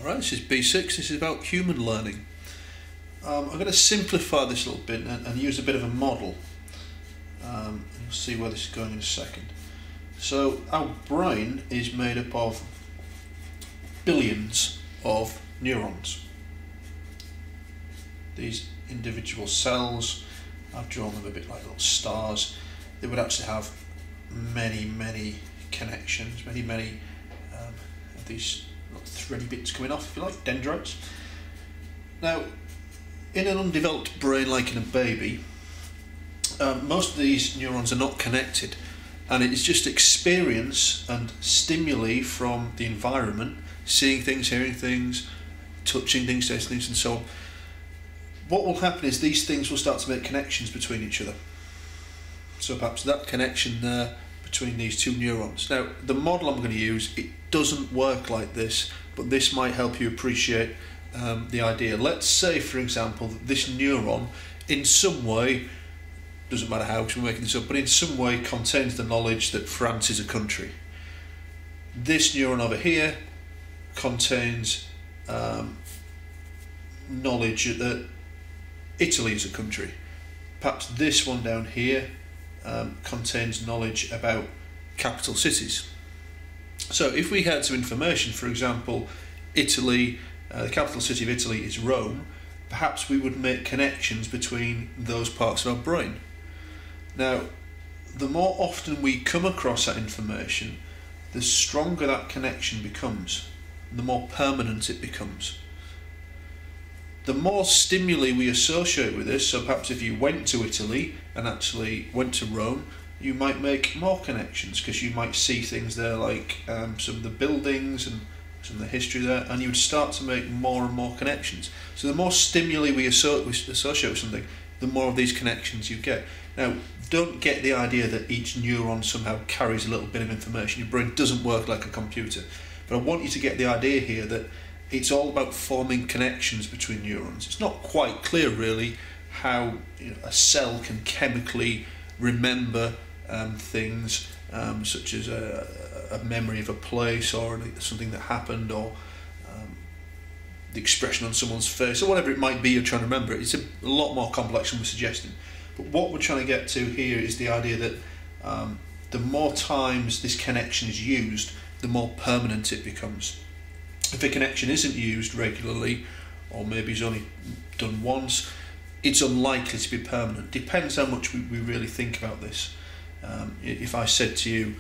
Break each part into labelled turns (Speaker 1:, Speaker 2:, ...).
Speaker 1: Alright, this is B6, this is about human learning. I'm going to simplify this a little bit and use a bit of a model. You'll see where this is going in a second. So our brain is made up of billions of neurons. These individual cells, I've drawn them a bit like little stars. They would actually have many connections, many of these thready bits coming off, if you like, dendrites. Now, in an undeveloped brain like in a baby, most of these neurons are not connected, and it is just experience and stimuli from the environment, seeing things, hearing things, touching things, tasting things, and so on. What will happen is these things will start to make connections between each other. So perhaps that connection there between these two neurons. Now, the model I'm going to use, it doesn't work like this, but this might help you appreciate the idea. Let's say, for example, that this neuron in some way, doesn't matter how, because we're making this up, but in some way contains the knowledge that France is a country. This neuron over here contains knowledge that Italy is a country. Perhaps this one down here contains knowledge about capital cities. So if we had some information, for example, Italy, the capital city of Italy is Rome, perhaps we would make connections between those parts of our brain. Now, the more often we come across that information, the stronger that connection becomes, the more permanent it becomes. The more stimuli we associate with this, so perhaps if you went to Italy and actually went to Rome, you might make more connections, because you might see things there like some of the buildings and some of the history there, and you would start to make more and more connections. So the more stimuli we associate with something, the more of these connections you get. Now, don't get the idea that each neuron somehow carries a little bit of information. Your brain doesn't work like a computer. But I want you to get the idea here that it's all about forming connections between neurons. It's not quite clear really how a cell can chemically remember things such as a memory of a place or something that happened, or the expression on someone's face, or whatever it might be you're trying to remember. It's a lot more complex than we're suggesting. But what we're trying to get to here is the idea that the more times this connection is used, the more permanent it becomes. If a connection isn't used regularly, or maybe is only done once, it's unlikely to be permanent. Depends how much we really think about this. If I said to you,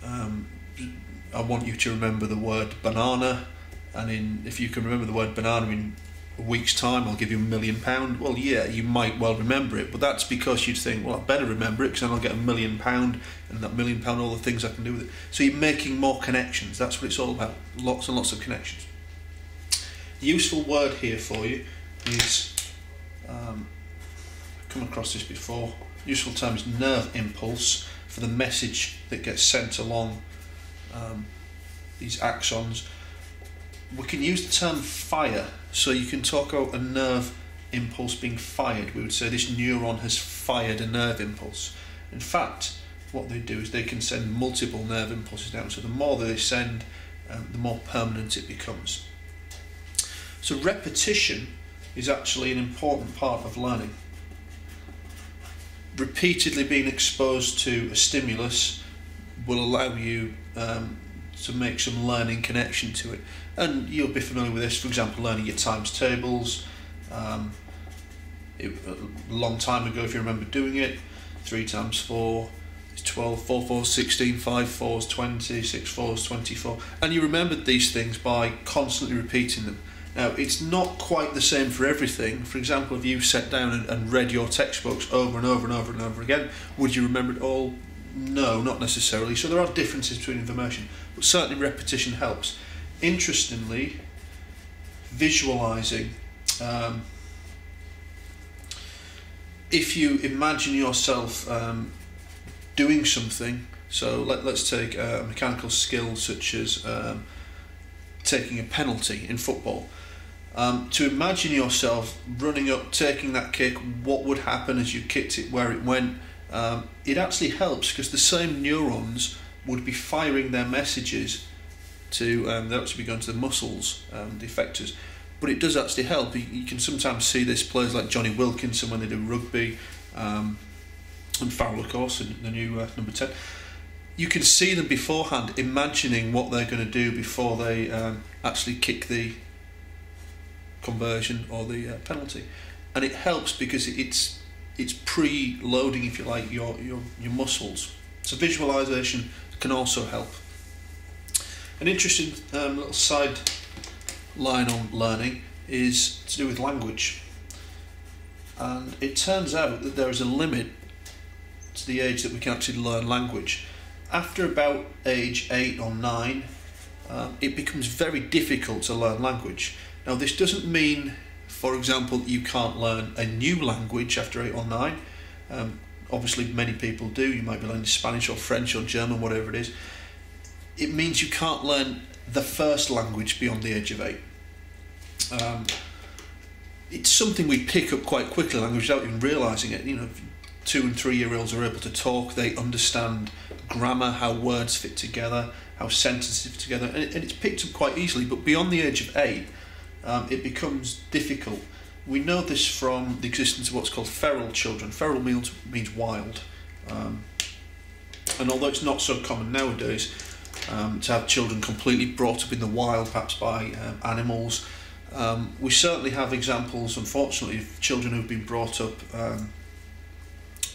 Speaker 1: I want you to remember the word banana, and if you can remember the word banana in a week's time, I'll give you £1 million. Well, yeah, you might well remember it, but that's because you'd think, well, I better remember it because then I'll get £1 million, and that £1 million, all the things I can do with it. So you're making more connections. That's what it's all about. Lots and lots of connections. The useful word here for you is, I've come across this before, useful term is nerve impulse, for the message that gets sent along these axons. We can use the term fire, so you can talk about a nerve impulse being fired. We would say this neuron has fired a nerve impulse. In fact, what they do is they can send multiple nerve impulses down, so the more they send, the more permanent it becomes. So repetition is actually an important part of learning. Repeatedly being exposed to a stimulus will allow you to make some learning connection to it, and you'll be familiar with this. For example, learning your times tables. A long time ago, if you remember doing it, 3 times 4 is 12, 4 4s 16, 5 4s 20, 6 4s 24, and you remembered these things by constantly repeating them. Now, it's not quite the same for everything. For example, if you sat down and read your textbooks over and over and over and over again, would you remember it all? No, not necessarily. So there are differences between information, but certainly repetition helps. Interestingly, visualizing. If you imagine yourself doing something, so let's take a mechanical skill such as taking a penalty in football. To imagine yourself running up, taking that kick, what would happen as you kicked it, where it went, it actually helps, because the same neurons would be firing their messages to they'll actually be going to the muscles, the effectors. But it does actually help. You can sometimes see this players like Johnny Wilkinson when they do rugby, and Farrell, of course, in the new number 10. You can see them beforehand imagining what they're going to do before they actually kick the conversion or the penalty, and it helps because it's pre-loading, if you like, your muscles. So visualization can also help. An interesting little side line on learning is to do with language, and it turns out that there is a limit to the age that we can actually learn language. After about age 8 or 9, it becomes very difficult to learn language. Now this doesn't mean, for example, you can't learn a new language after 8 or 9. Obviously many people do. You might be learning Spanish or French or German, whatever it is. It means you can't learn the first language beyond the age of 8. It's something we pick up quite quickly, language, without even realising it. 2 and 3 year olds are able to talk, they understand grammar, how words fit together, how sentences fit together, and it's picked up quite easily. But beyond the age of 8, it becomes difficult. We know this from the existence of what's called feral children. Feral means wild, and although it's not so common nowadays to have children completely brought up in the wild, perhaps by animals, we certainly have examples, unfortunately, of children who've been brought up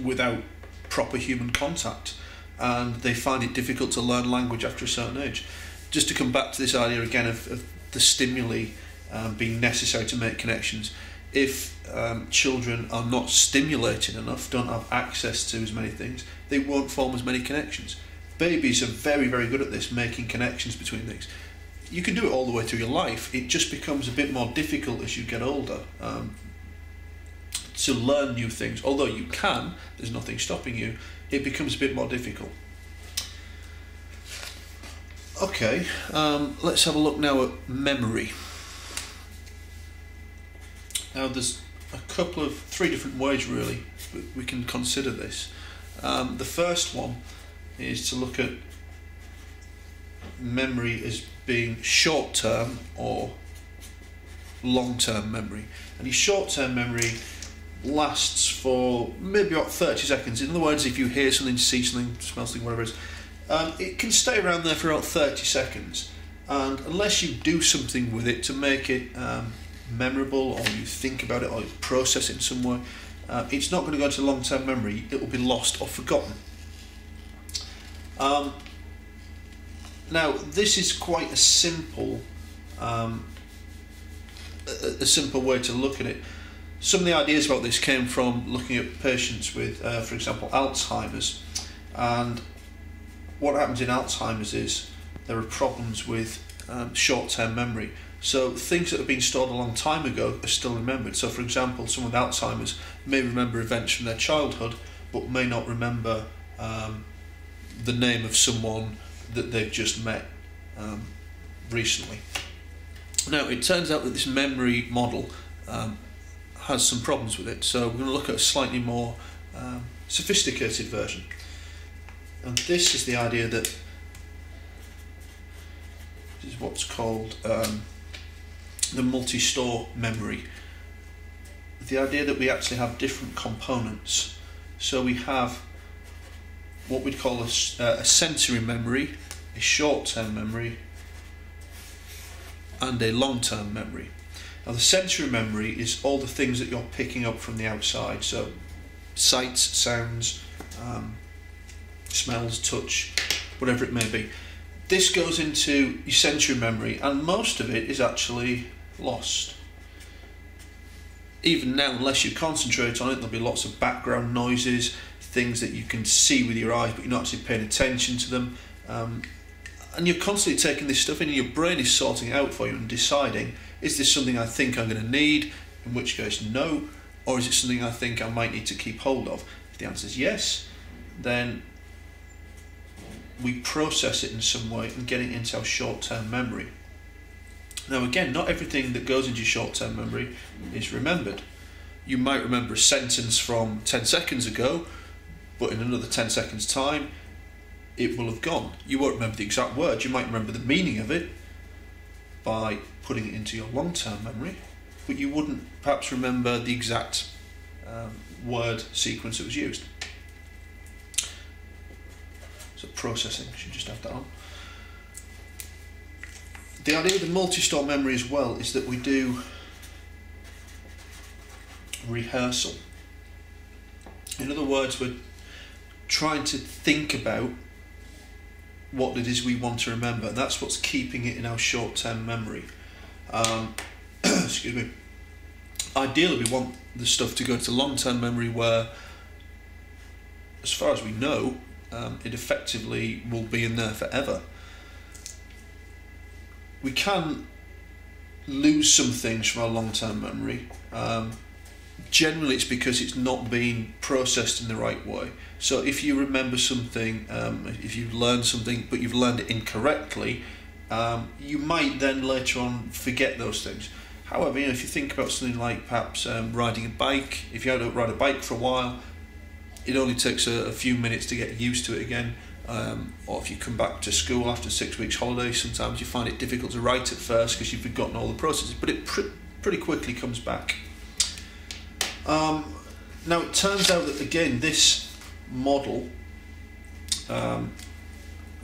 Speaker 1: without proper human contact, and they find it difficult to learn language after a certain age. Just to come back to this idea again of the stimuli being necessary to make connections. If children are not stimulated enough, don't have access to as many things, they won't form as many connections. Babies are very, very good at this, making connections between things. You can do it all the way through your life. It just becomes a bit more difficult as you get older to learn new things. Although you can, there's nothing stopping you, it becomes a bit more difficult. Okay, let's have a look now at memory. Now there's three different ways really we can consider this. The first one is to look at memory as being short-term or long-term memory. And your short-term memory lasts for maybe about 30 seconds. In other words, if you hear something, see something, smell something, whatever it is, it can stay around there for about 30 seconds. And unless you do something with it to make it memorable, or you think about it, or you process it in some way, it's not going to go into long-term memory. It will be lost or forgotten. Now, this is quite a simple way to look at it. Some of the ideas about this came from looking at patients with, for example, Alzheimer's. And what happens in Alzheimer's is there are problems with short-term memory. So things that have been stored a long time ago are still remembered. So, for example, someone with Alzheimer's may remember events from their childhood, but may not remember the name of someone that they've just met recently. Now, it turns out that this memory model has some problems with it, so we're going to look at a slightly more sophisticated version. And this is the idea that this is what's called the multi-store memory. The idea that we actually have different components. So we have what we'd call a sensory memory, a short-term memory, and a long-term memory. Now, the sensory memory is all the things that you're picking up from the outside, so sights, sounds, smells, touch, whatever it may be. This goes into your sensory memory, and most of it is actually lost. Even now, unless you concentrate on it, there'll be lots of background noises, things that you can see with your eyes, but you're not actually paying attention to them. And you're constantly taking this stuff in, and your brain is sorting it out for you and deciding, is this something I think I'm going to need, in which case no, or is it something I think I might need to keep hold of? If the answer is yes, then we process it in some way and get it into our short-term memory. Now again, not everything that goes into your short-term memory is remembered. You might remember a sentence from 10 seconds ago, but in another 10 seconds time it will have gone. You won't remember the exact words, you might remember the meaning of it by putting it into your long-term memory, but you wouldn't perhaps remember the exact word sequence that was used. So processing, should just have that on. The idea of the multi-store memory as well is that we do rehearsal. In other words, we're trying to think about what it is we want to remember, and that's what's keeping it in our short-term memory. Excuse me. Ideally, we want the stuff to go to long-term memory where, as far as we know, it effectively will be in there forever. We can lose some things from our long-term memory. Generally it's because it's not being processed in the right way. So if you remember something, if you learn something but you've learned it incorrectly, you might then later on forget those things. However, if you think about something like perhaps riding a bike, if you don't ride a bike for a while, it only takes a few minutes to get used to it again. Or if you come back to school after 6 weeks holiday, sometimes you find it difficult to write at first because you've forgotten all the processes, but it pretty quickly comes back. Now it turns out that again this model, I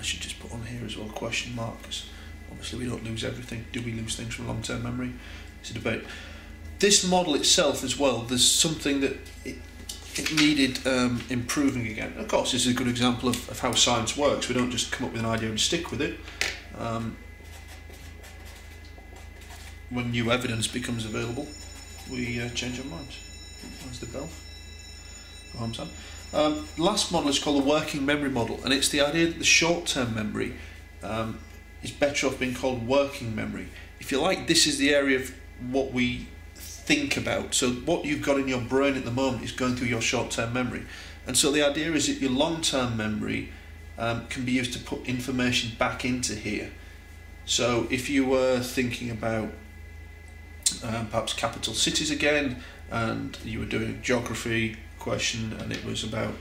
Speaker 1: should just put on here as well question mark, because obviously we don't lose everything. Do we lose things from long-term memory? It's a debate. This model itself as well, there's something that it needed improving again. Of course, this is a good example of how science works. We don't just come up with an idea and stick with it. When new evidence becomes available, we change our minds. Where's the bell? Oh, I'm sorry. Last model is called the working memory model, and it's the idea that the short-term memory is better off being called working memory. If you like, this is the area of what we think about. So what you've got in your brain at the moment is going through your short-term memory, and so the idea is that your long-term memory can be used to put information back into here. So if you were thinking about perhaps capital cities again, and you were doing a geography question and it was about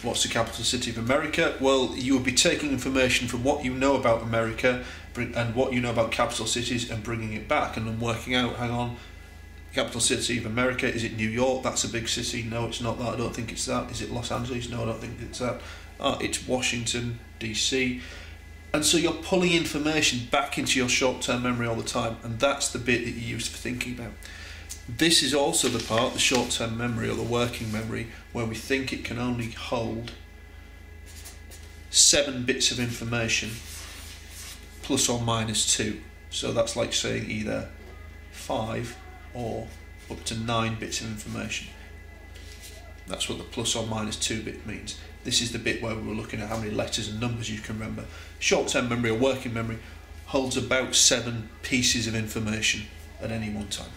Speaker 1: what's the capital city of America, well, you would be taking information from what you know about America and what you know about capital cities and bringing it back and then working out, hang on, capital city of America, is it New York? That's a big city. No, it's not that. I don't think it's that. Is it Los Angeles? No, I don't think it's that. Oh, it's Washington DC. And so you're pulling information back into your short-term memory all the time, and that's the bit that you use for thinking about. This is also the part, the short-term memory or the working memory, where we think it can only hold 7 bits of information plus or minus 2. So that's like saying either 5 or up to 9 bits of information. That's what the plus or minus 2 bit means. This is the bit where we were looking at how many letters and numbers you can remember. Short-term memory or working memory holds about 7 pieces of information at any one time.